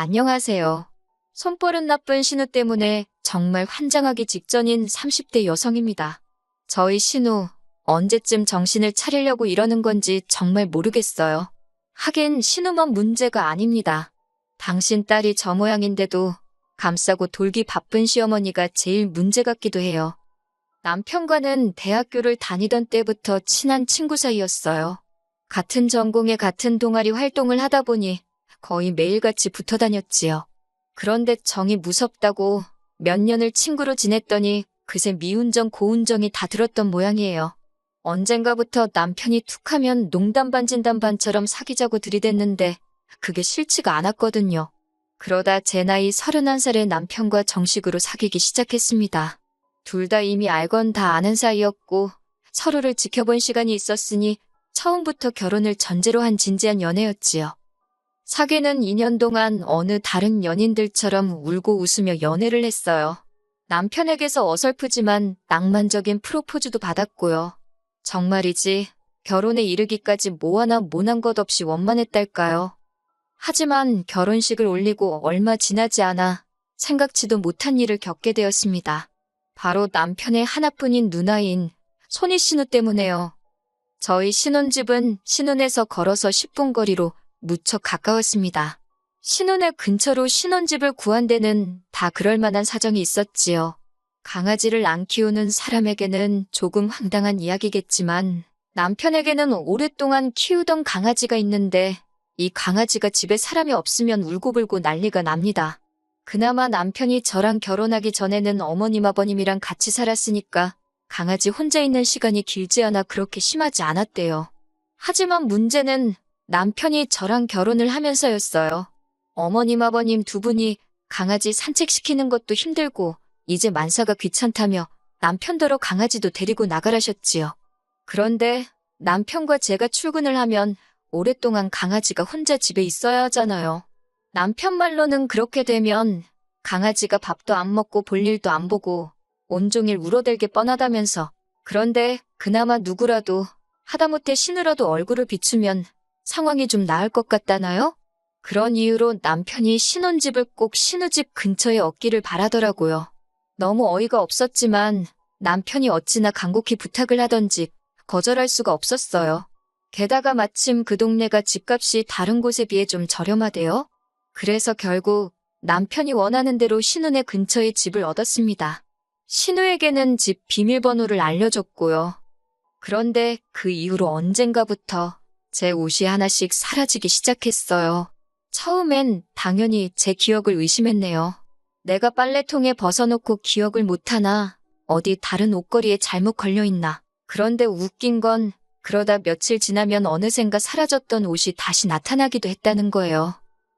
안녕하세요. 손버릇 나쁜 신우 때문에 정말 환장하기 직전인 30대 여성입니다. 저희 신우, 언제쯤 정신을 차리려고 이러는 건지 정말 모르겠어요. 하긴 신우만 문제가 아닙니다. 당신 딸이 저 모양인데도 감싸고 돌기 바쁜 시어머니가 제일 문제 같기도 해요. 남편과는 대학교를 다니던 때부터 친한 친구 사이였어요. 같은 전공에 같은 동아리 활동을 하다 보니 거의 매일같이 붙어 다녔지요. 그런데 정이 무섭다고 몇 년을 친구로 지냈더니 그새 미운정 고운정이 다 들었던 모양이에요. 언젠가부터 남편이 툭하면 농담 반 진담 반처럼 사귀자고 들이댔는데 그게 싫지가 않았거든요. 그러다 제 나이 31살의 남편과 정식으로 사귀기 시작했습니다. 둘 다 이미 알건 다 아는 사이였고 서로를 지켜본 시간이 있었으니 처음부터 결혼을 전제로 한 진지한 연애였지요. 사귀는 2년 동안 어느 다른 연인들처럼 울고 웃으며 연애를 했어요. 남편에게서 어설프지만 낭만적인 프로포즈도 받았고요. 정말이지 결혼에 이르기까지 뭐 하나 모난 것 없이 원만했달까요. 하지만 결혼식을 올리고 얼마 지나지 않아 생각지도 못한 일을 겪게 되었습니다. 바로 남편의 하나뿐인 누나인 손희 신우 때문에요. 저희 신혼집은 신혼에서 걸어서 10분 거리로 무척 가까웠습니다. 신혼의 근처로 신혼집을 구한 데는 다 그럴 만한 사정이 있었지요. 강아지를 안 키우는 사람에게는 조금 황당한 이야기겠지만 남편에게는 오랫동안 키우던 강아지가 있는데 이 강아지가 집에 사람이 없으면 울고불고 난리가 납니다. 그나마 남편이 저랑 결혼하기 전에는 어머님 아버님이랑 같이 살았으니까 강아지 혼자 있는 시간이 길지 않아 그렇게 심하지 않았대요. 하지만 문제는 남편이 저랑 결혼을 하면서였어요. 어머님 아버님 두 분이 강아지 산책시키는 것도 힘들고 이제 만사가 귀찮다며 남편더러 강아지도 데리고 나가라셨지요. 그런데 남편과 제가 출근을 하면 오랫동안 강아지가 혼자 집에 있어야 하잖아요. 남편 말로는 그렇게 되면 강아지가 밥도 안 먹고 볼 일도 안 보고 온종일 울어댈게 뻔하다면서. 그런데 그나마 누구라도 하다못해 신우라도 얼굴을 비추면 상황이 좀 나을 것 같다나요? 그런 이유로 남편이 신혼집을 꼭 신우집 근처에 얻기를 바라더라고요. 너무 어이가 없었지만 남편이 어찌나 간곡히 부탁을 하던지 거절할 수가 없었어요. 게다가 마침 그 동네가 집값이 다른 곳에 비해 좀 저렴하대요. 그래서 결국 남편이 원하는 대로 신우네 근처에 집을 얻었습니다. 신우에게는 집 비밀번호를 알려줬고요. 그런데 그 이후로 언젠가부터 제 옷이 하나씩 사라지기 시작했어요. 처음엔 당연히 제 기억을 의심했네요. 내가 빨래통에 벗어놓고 기억을 못하나, 어디 다른 옷걸이에 잘못 걸려있나. 그런데 웃긴 건 그러다 며칠 지나면 어느샌가 사라졌던 옷이 다시 나타나기도 했다는 거예요.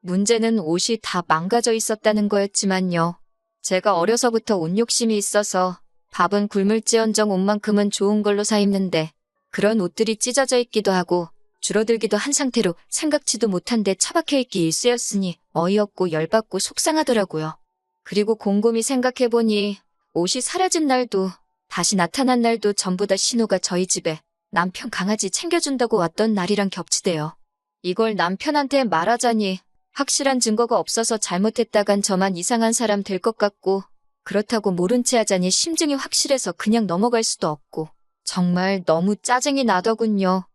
문제는 옷이 다 망가져 있었다는 거였지만요. 제가 어려서부터 옷 욕심이 있어서 밥은 굶을지언정 옷만큼은 좋은 걸로 사 입는데 그런 옷들이 찢어져 있기도 하고 줄어들기도 한 상태로 생각지도 못한 데 처박혀 있기 일쑤였으니 어이없고 열받고 속상하더라고요. 그리고 곰곰이 생각해보니 옷이 사라진 날도 다시 나타난 날도 전부 다 신우가 저희 집에 남편 강아지 챙겨준다고 왔던 날이랑 겹치대요. 이걸 남편한테 말하자니 확실한 증거가 없어서 잘못했다간 저만 이상한 사람 될 것 같고 그렇다고 모른 채 하자니 심증이 확실해서 그냥 넘어갈 수도 없고 정말 너무 짜증이 나더군요.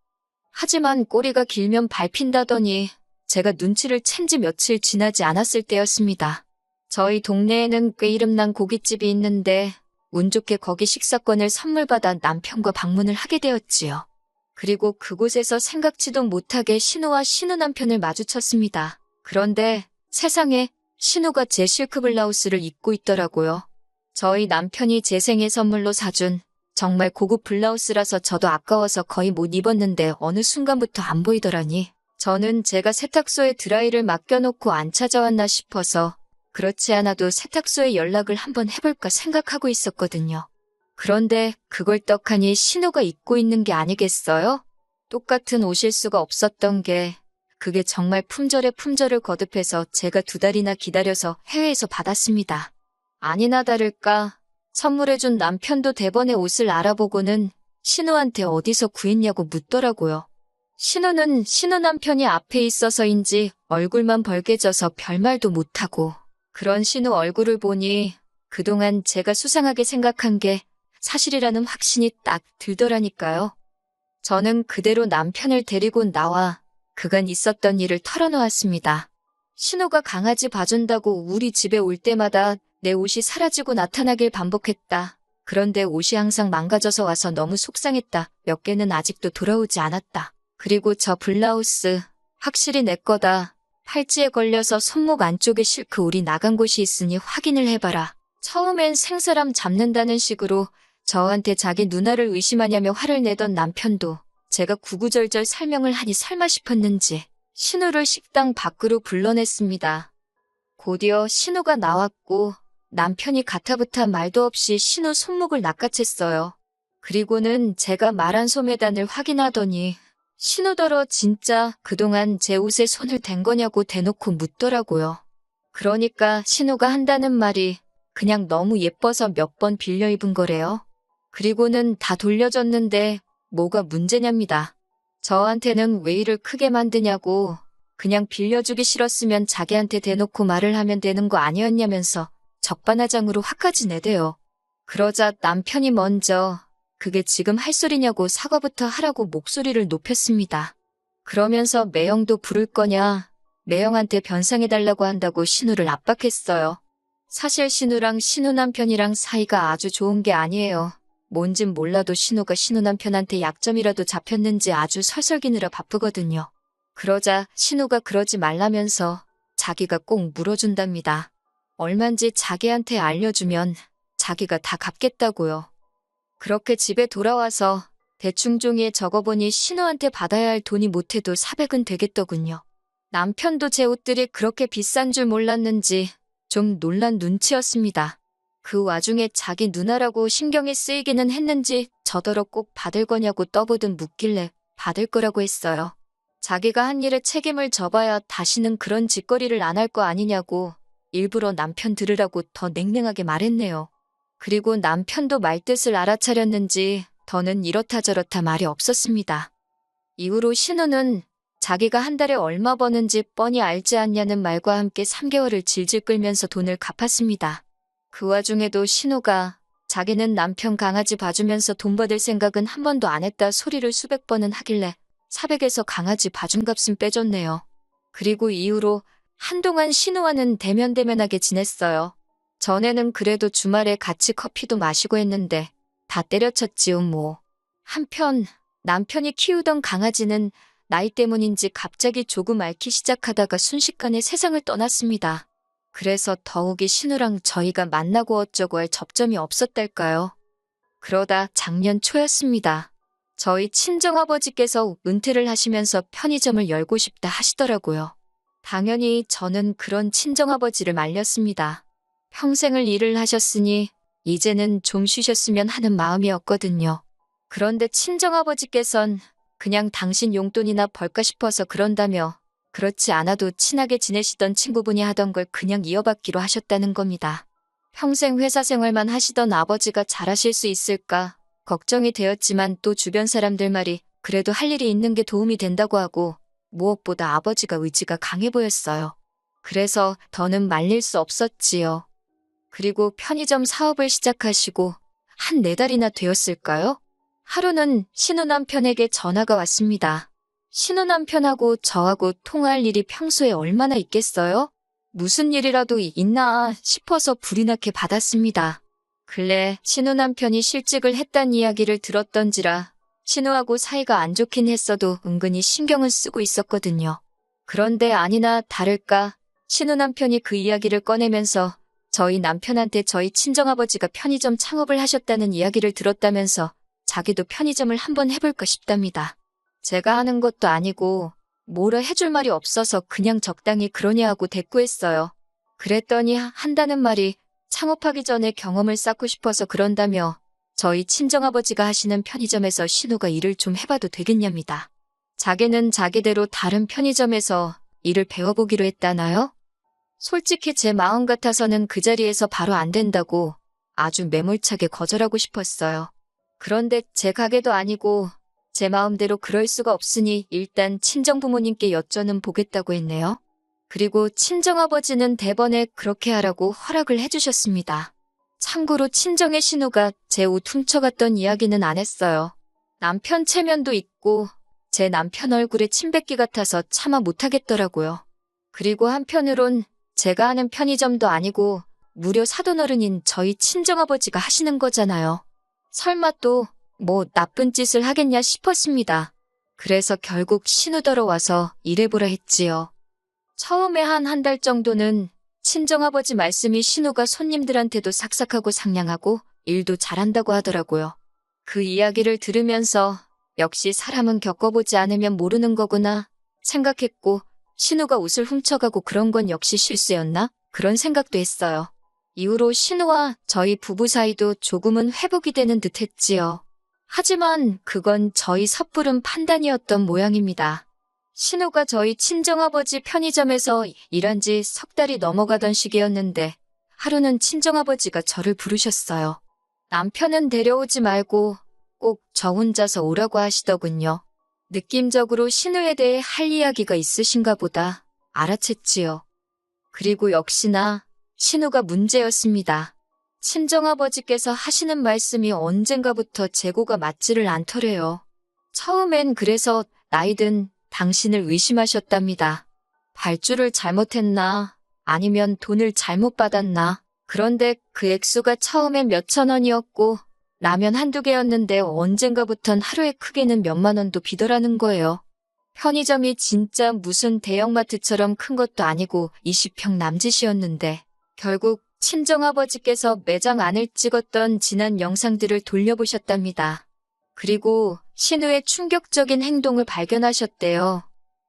하지만 꼬리가 길면 밟힌다더니 제가 눈치를 챈 지 며칠 지나지 않았을 때였습니다. 저희 동네에는 꽤 이름난 고깃집이 있는데 운 좋게 거기 식사권을 선물받아 남편과 방문을 하게 되었지요. 그리고 그곳에서 생각지도 못하게 신우와 신우 남편을 마주쳤습니다. 그런데 세상에 신우가 제 실크 블라우스를 입고 있더라고요. 저희 남편이 제 생일 선물로 사준 정말 고급 블라우스라서 저도 아까워서 거의 못 입었는데 어느 순간부터 안 보이더라니. 저는 제가 세탁소에 드라이를 맡겨놓고 안 찾아왔나 싶어서 그렇지 않아도 세탁소에 연락을 한번 해볼까 생각하고 있었거든요. 그런데 그걸 떡하니 신우가 입고 있는 게 아니겠어요? 똑같은 옷일 수가 없었던 게 그게 정말 품절에 품절을 거듭해서 제가 2달이나 기다려서 해외에서 받았습니다. 아니나 다를까 선물해준 남편도 대번에 옷을 알아보고는 신우한테 어디서 구했냐고 묻더라고요. 신우는 신우 남편이 앞에 있어서인지 얼굴만 벌개져서 별말도 못하고 그런 신우 얼굴을 보니 그동안 제가 수상하게 생각한 게 사실이라는 확신이 딱 들더라니까요. 저는 그대로 남편을 데리고 나와 그간 있었던 일을 털어놓았습니다. 신우가 강아지 봐준다고 우리 집에 올 때마다 내 옷이 사라지고 나타나길 반복했다. 그런데 옷이 항상 망가져서 와서 너무 속상했다. 몇 개는 아직도 돌아오지 않았다. 그리고 저 블라우스 확실히 내 거다. 팔찌에 걸려서 손목 안쪽에 실크 올이 나간 곳이 있으니 확인을 해봐라. 처음엔 생사람 잡는다는 식으로 저한테 자기 누나를 의심하냐며 화를 내던 남편도 제가 구구절절 설명을 하니 설마 싶었는지 신우를 식당 밖으로 불러냈습니다. 곧이어 신우가 나왔고 남편이 가타부타 말도 없이 신우 손목을 낚아챘어요. 그리고는 제가 말한 소매단을 확인하더니 신우더러 진짜 그동안 제 옷에 손을 댄 거냐고 대놓고 묻더라고요. 그러니까 신우가 한다는 말이 그냥 너무 예뻐서 몇 번 빌려 입은 거래요. 그리고는 다 돌려줬는데 뭐가 문제냐입니다. 저한테는 왜 일을 크게 만드냐고 그냥 빌려주기 싫었으면 자기한테 대놓고 말을 하면 되는 거 아니었냐면서 적반하장으로 화까지 내대요. 그러자 남편이 먼저 그게 지금 할 소리냐고 사과부터 하라고 목소리를 높였습니다. 그러면서 매형도 부를 거냐, 매형한테 변상해달라고 한다고 신우를 압박했어요. 사실 신우랑 신우 남편이랑 사이가 아주 좋은 게 아니에요. 뭔진 몰라도 신우가 신우 남편한테 약점이라도 잡혔는지 아주 설설기느라 바쁘거든요. 그러자 신우가 그러지 말라면서 자기가 꼭 물어준답니다. 얼만지 자기한테 알려주면 자기가 다 갚겠다고요. 그렇게 집에 돌아와서 대충 종이에 적어보니 신우한테 받아야 할 돈이 못해도 400은 되겠더군요. 남편도 제 옷들이 그렇게 비싼 줄 몰랐는지 좀 놀란 눈치였습니다. 그 와중에 자기 누나라고 신경이 쓰이기는 했는지 저더러 꼭 받을 거냐고 떠보듯 묻길래 받을 거라고 했어요. 자기가 한 일에 책임을 져봐야 다시는 그런 짓거리를 안 할 거 아니냐고 일부러 남편 들으라고 더 냉랭하게 말했네요. 그리고 남편도 말뜻을 알아차렸는지 더는 이렇다 저렇다 말이 없었습니다. 이후로 신우는 자기가 한 달에 얼마 버는지 뻔히 알지 않냐는 말과 함께 3개월을 질질 끌면서 돈을 갚았습니다. 그 와중에도 신우가 자기는 남편 강아지 봐주면서 돈 받을 생각은 한 번도 안 했다 소리를 수백 번은 하길래 400에서 강아지 봐준 값은 빼줬네요. 그리고 이후로 한동안 신우와는 대면대면하게 지냈어요. 전에는 그래도 주말에 같이 커피도 마시고 했는데 다 때려쳤지요 뭐. 한편 남편이 키우던 강아지는 나이 때문인지 갑자기 조금 앓기 시작하다가 순식간에 세상을 떠났습니다. 그래서 더욱이 신우랑 저희가 만나고 어쩌고 할 접점이 없었달까요. 그러다 작년 초였습니다. 저희 친정아버지께서 은퇴를 하시면서 편의점을 열고 싶다 하시더라고요. 당연히 저는 그런 친정아버지를 말렸습니다. 평생을 일을 하셨으니 이제는 좀 쉬셨으면 하는 마음이었거든요. 그런데 친정아버지께선 그냥 당신 용돈이나 벌까 싶어서 그런다며 그렇지 않아도 친하게 지내시던 친구분이 하던 걸 그냥 이어받기로 하셨다는 겁니다. 평생 회사 생활만 하시던 아버지가 잘하실 수 있을까 걱정이 되었지만 또 주변 사람들 말이 그래도 할 일이 있는 게 도움이 된다고 하고 무엇보다 아버지가 의지가 강해 보였어요. 그래서 더는 말릴 수 없었지요. 그리고 편의점 사업을 시작하시고 한 4달이나 되었을까요? 하루는 신우 남편에게 전화가 왔습니다. 신우 남편하고 저하고 통화할 일이 평소에 얼마나 있겠어요? 무슨 일이라도 있나 싶어서 불이 나게 받았습니다. 근래 신우 남편이 실직을 했단 이야기를 들었던지라 신우하고 사이가 안 좋긴 했어도 은근히 신경을 쓰고 있었거든요. 그런데 아니나 다를까 신우 남편이 그 이야기를 꺼내면서 저희 남편한테 저희 친정아버지가 편의점 창업을 하셨다는 이야기를 들었다면서 자기도 편의점을 한번 해볼까 싶답니다. 제가 하는 것도 아니고 뭐라 해줄 말이 없어서 그냥 적당히 그러냐 하고 대꾸했어요. 그랬더니 한다는 말이 창업하기 전에 경험을 쌓고 싶어서 그런다며 저희 친정아버지가 하시는 편의점에서 신우가 일을 좀 해봐도 되겠냐입니다. 자기는 자기대로 다른 편의점에서 일을 배워보기로 했다나요? 솔직히 제 마음 같아서는 그 자리에서 바로 안 된다고 아주 매몰차게 거절하고 싶었어요. 그런데 제 가게도 아니고 제 마음대로 그럴 수가 없으니 일단 친정부모님께 여쭤는 보겠다고 했네요. 그리고 친정아버지는 대번에 그렇게 하라고 허락을 해주셨습니다. 참고로 친정의 신우가 제 옷 훔쳐갔던 이야기는 안 했어요. 남편 체면도 있고 제 남편 얼굴에 침 뱉기 같아서 차마 못하겠더라고요. 그리고 한편으론 제가 하는 편의점도 아니고 무려 사돈어른인 저희 친정아버지가 하시는 거잖아요. 설마 또 뭐 나쁜 짓을 하겠냐 싶었습니다. 그래서 결국 신우더러 와서 일해보라 했지요. 처음에 한 달 정도는 친정아버지 말씀이 신우가 손님들한테도 삭삭하고 상냥하고 일도 잘한다고 하더라고요. 그 이야기를 들으면서 역시 사람은 겪어보지 않으면 모르는 거구나 생각했고 신우가 옷을 훔쳐가고 그런 건 역시 실수였나? 그런 생각도 했어요. 이후로 신우와 저희 부부 사이도 조금은 회복이 되는 듯 했지요. 하지만 그건 저희 섣부른 판단이었던 모양입니다. 신우가 저희 친정아버지 편의점에서 일한 지 석 달이 넘어가던 시기였는데 하루는 친정아버지가 저를 부르셨어요. 남편은 데려오지 말고 꼭 저 혼자서 오라고 하시더군요. 느낌적으로 신우에 대해 할 이야기가 있으신가 보다 알아챘지요. 그리고 역시나 신우가 문제였습니다. 친정아버지께서 하시는 말씀이 언젠가부터 재고가 맞지를 않더래요. 처음엔 그래서 나이든 당신을 의심하셨답니다. 발주를 잘못했나 아니면 돈을 잘못 받았나. 그런데 그 액수가 처음엔 몇천 원이었고 라면 한두 개였는데 언젠가부턴 하루에 크게는 몇만 원도 비더라는 거예요. 편의점이 진짜 무슨 대형마트처럼 큰 것도 아니고 20평 남짓이었는데 결국 친정아버지께서 매장 안을 찍었던 지난 영상들을 돌려보셨답니다. 그리고 신우의 충격적인 행동을 발견하셨대요.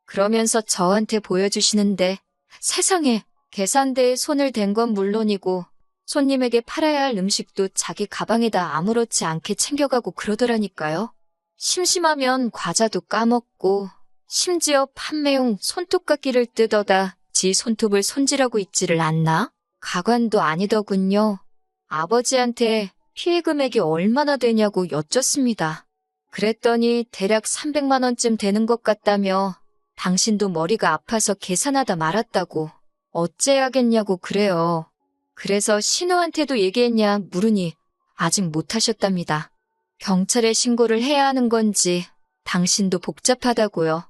그러면서 저한테 보여주시는데 세상에 계산대에 손을 댄 건 물론이고 손님에게 팔아야 할 음식도 자기 가방에다 아무렇지 않게 챙겨가고 그러더라니까요. 심심하면 과자도 까먹고 심지어 판매용 손톱깎이를 뜯어다 지 손톱을 손질하고 있지를 않나? 가관도 아니더군요. 아버지한테 피해 금액이 얼마나 되냐고 여쭙습니다. 그랬더니 대략 300만 원쯤 되는 것 같다며 당신도 머리가 아파서 계산하다 말았다고 어째야겠냐고 그래요. 그래서 신우한테도 얘기했냐 물으니 아직 못하셨답니다. 경찰에 신고를 해야 하는 건지 당신도 복잡하다고요.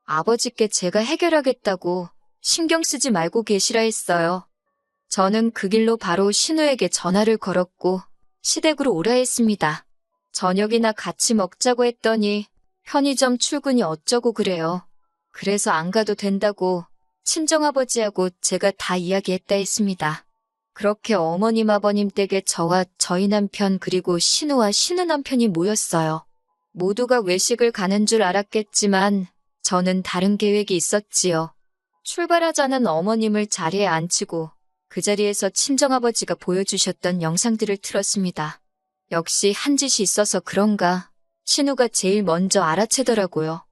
아버지께 제가 해결하겠다고 신경 쓰지 말고 계시라 했어요. 저는 그 길로 바로 신우에게 전화를 걸었고 시댁으로 오라 했습니다. 저녁이나 같이 먹자고 했더니 편의점 출근이 어쩌고 그래요. 그래서 안 가도 된다고 친정아버지하고 제가 다 이야기했다 했습니다. 그렇게 어머님 아버님 댁에 저와 저희 남편 그리고 신우와 신우 남편이 모였어요. 모두가 외식을 가는 줄 알았겠지만 저는 다른 계획이 있었지요. 출발하자는 어머님을 자리에 앉히고 그 자리에서 친정아버지가 보여주셨던 영상들을 틀었습니다. 역시 한 짓이 있어서 그런가 신우가 제일 먼저 알아채더라고요.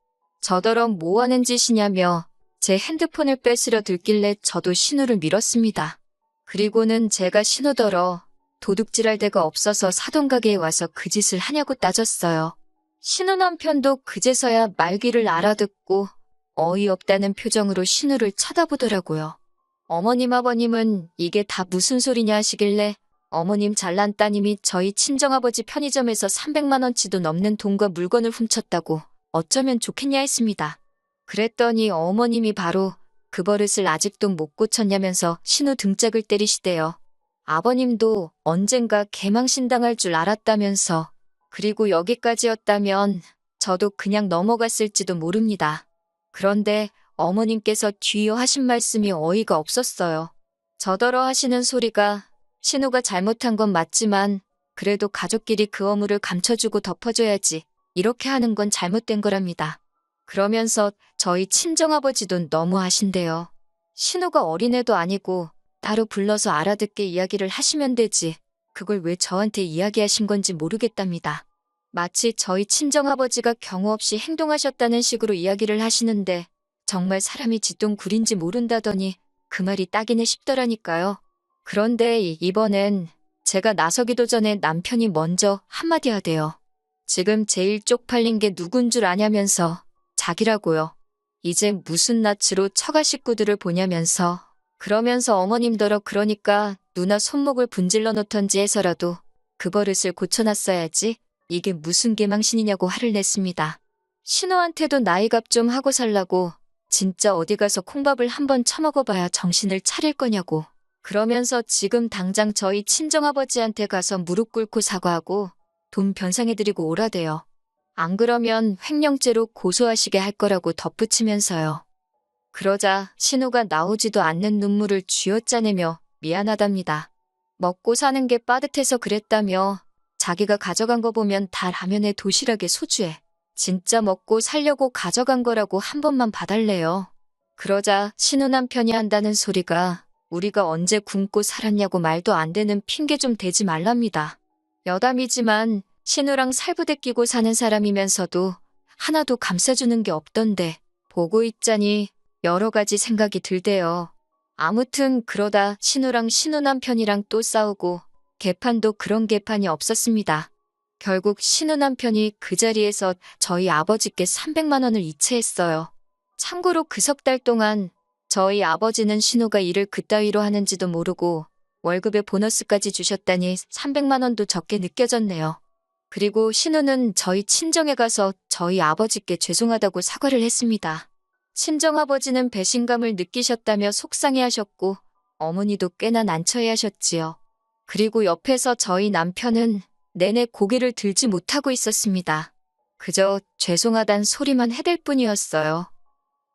저더러 뭐 하는 짓이냐며 제 핸드폰을 뺏으려 들길래 저도 신우를 밀었습니다. 그리고는 제가 신우더러 도둑질할 데가 없어서 사돈 가게에 와서 그 짓을 하냐고 따졌어요. 신우 남편도 그제서야 말귀를 알아듣고 어이없다는 표정으로 신우를 쳐다보더라고요. 어머님 아버님은 이게 다 무슨 소리냐 하시길래 어머님 잘난 따님이 저희 친정아버지 편의점에서 300만 원치도 넘는 돈과 물건을 훔쳤다고 어쩌면 좋겠냐 했습니다. 그랬더니 어머님이 바로 그 버릇을 아직도 못 고쳤냐면서 신우 등짝을 때리시대요. 아버님도 언젠가 개망신당할 줄 알았다면서 그리고 여기까지였다면 저도 그냥 넘어갔을지도 모릅니다. 그런데 어머님께서 뒤이어 하신 말씀이 어이가 없었어요. 저더러 하시는 소리가 신우가 잘못한 건 맞지만 그래도 가족끼리 그 어물을 감춰주고 덮어줘야지 이렇게 하는 건 잘못된 거랍니다. 그러면서 저희 친정아버지도 너무 하신대요. 신우가 어린애도 아니고 따로 불러서 알아듣게 이야기를 하시면 되지. 그걸 왜 저한테 이야기하신 건지 모르겠답니다. 마치 저희 친정아버지가 경우 없이 행동하셨다는 식으로 이야기를 하시는데 정말 사람이 쥐똥굴인지 모른다더니 그 말이 딱이네 싶더라니까요. 그런데 이번엔 제가 나서기도 전에 남편이 먼저 한마디 하대요. 지금 제일 쪽팔린 게 누군 줄 아냐면서 자기라고요. 이제 무슨 낯으로 처가 식구들을 보냐면서 그러면서 어머님더러 그러니까 누나 손목을 분질러 놓던지 해서라도 그 버릇을 고쳐놨어야지 이게 무슨 개망신이냐고 화를 냈습니다. 신우한테도 나이값 좀 하고 살라고 진짜 어디 가서 콩밥을 한번 처먹어봐야 정신을 차릴 거냐고 그러면서 지금 당장 저희 친정아버지한테 가서 무릎 꿇고 사과하고 돈 변상해드리고 오라대요. 안 그러면 횡령죄로 고소하시게 할 거라고 덧붙이면서요. 그러자 신우가 나오지도 않는 눈물을 쥐어짜내며 미안하답니다. 먹고 사는 게 빠듯해서 그랬다며 자기가 가져간 거 보면 다 라면에 도시락에 소주에 진짜 먹고 살려고 가져간 거라고 한 번만 봐달래요. 그러자 신우 남편이 한다는 소리가 우리가 언제 굶고 살았냐고 말도 안 되는 핑계 좀 대지 말랍니다. 여담이지만 신우랑 살부대 끼고 사는 사람이면서도 하나도 감싸주는 게 없던데 보고 있자니 여러 가지 생각이 들대요. 아무튼 그러다 신우랑 신우 남편이랑 또 싸우고 개판도 그런 개판이 없었습니다. 결국 신우 남편이 그 자리에서 저희 아버지께 300만 원을 이체했어요. 참고로 그 석 달 동안 저희 아버지는 신우가 일을 그따위로 하는지도 모르고 월급에 보너스까지 주셨다니 300만 원도 적게 느껴졌네요. 그리고 신우는 저희 친정에 가서 저희 아버지께 죄송하다고 사과를 했습니다. 친정아버지는 배신감을 느끼셨다며 속상해하셨고 어머니도 꽤나 난처해하셨지요. 그리고 옆에서 저희 남편은 내내 고개를 들지 못하고 있었습니다. 그저 죄송하단 소리만 해댈 뿐이었어요.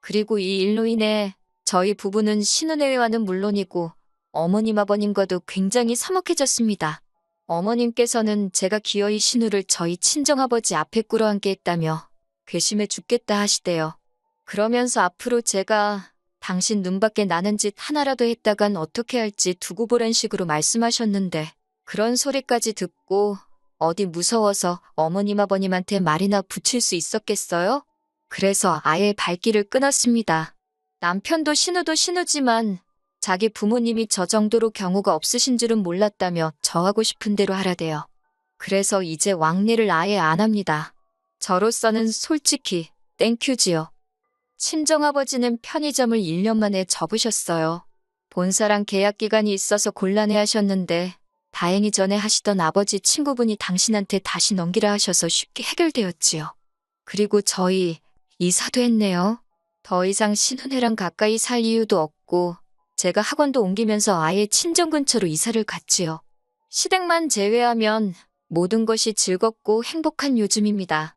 그리고 이 일로 인해 저희 부부는 신우네와는 물론이고 어머님 아버님과도 굉장히 서먹해졌습니다. 어머님께서는 제가 기어이 신우를 저희 친정아버지 앞에 꿇어앉게 했다며 괘씸해 죽겠다 하시대요. 그러면서 앞으로 제가 당신 눈밖에 나는 짓 하나라도 했다간 어떻게 할지 두고 보란 식으로 말씀하셨는데 그런 소리까지 듣고 어디 무서워서 어머님 아버님한테 말이나 붙일 수 있었겠어요? 그래서 아예 발길을 끊었습니다. 남편도 신우도 신우지만 자기 부모님이 저 정도로 경우가 없으신 줄은 몰랐다며 저하고 싶은 대로 하라대요. 그래서 이제 왕래를 아예 안 합니다. 저로서는 솔직히 땡큐지요. 친정아버지는 편의점을 1년 만에 접으셨어요. 본사랑 계약 기간이 있어서 곤란해하셨는데 다행히 전에 하시던 아버지 친구분이 당신한테 다시 넘기라 하셔서 쉽게 해결되었지요. 그리고 저희 이사도 했네요. 더 이상 신우네랑 가까이 살 이유도 없고 제가 학원도 옮기면서 아예 친정 근처로 이사를 갔지요. 시댁만 제외하면 모든 것이 즐겁고 행복한 요즘입니다.